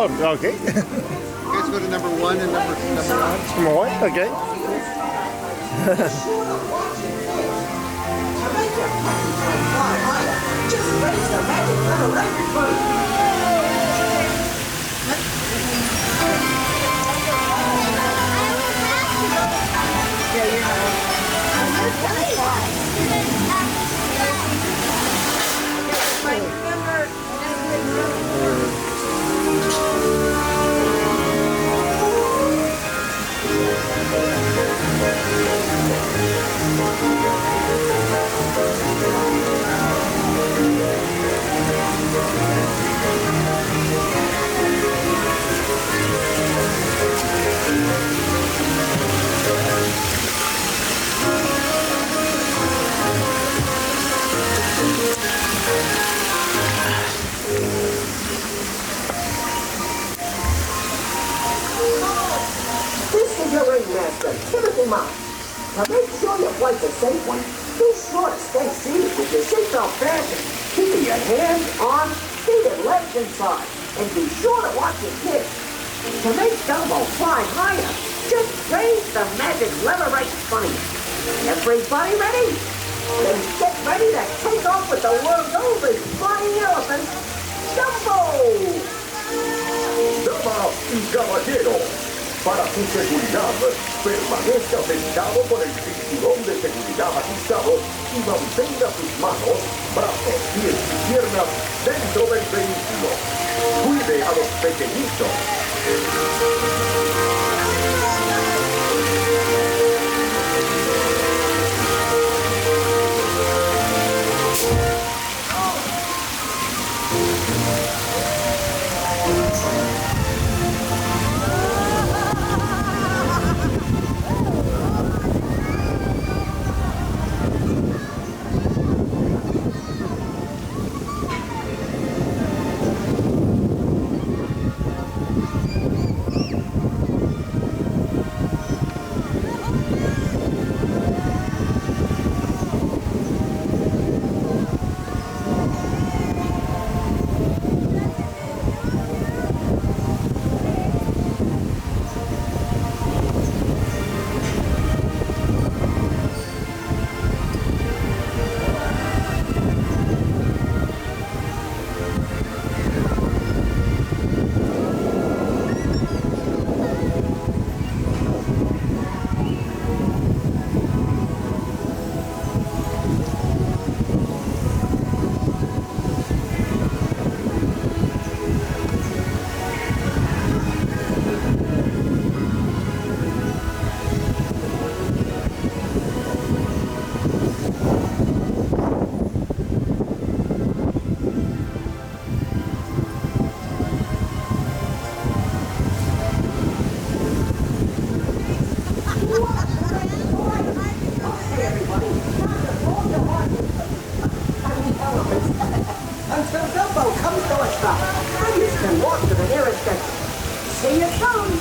Oh, okay. You guys go to number 1 and number 1. Number 1, okay. Just raise the magic lever right in front of you. Now make sure your flight's a safe one. Be sure to stay seated with your seatbelt fastened. Keeping your hands, arms, feet, and legs inside. And be sure to watch your kids. To make Dumbo fly higher, just raise the magic lever right in front of you. Everybody ready? Then get ready to take off with the world's oldest flying elephant, Dumbo! Damas y caballeros, para su seguridad, permanezca sentado con el cinturón de seguridad ajustado y mantenga sus manos, brazos, pies y piernas dentro del vehículo. Cuide a los pequeñitos. Until Dumbo comes to a stop, you can walk to the nearest exit. See you soon!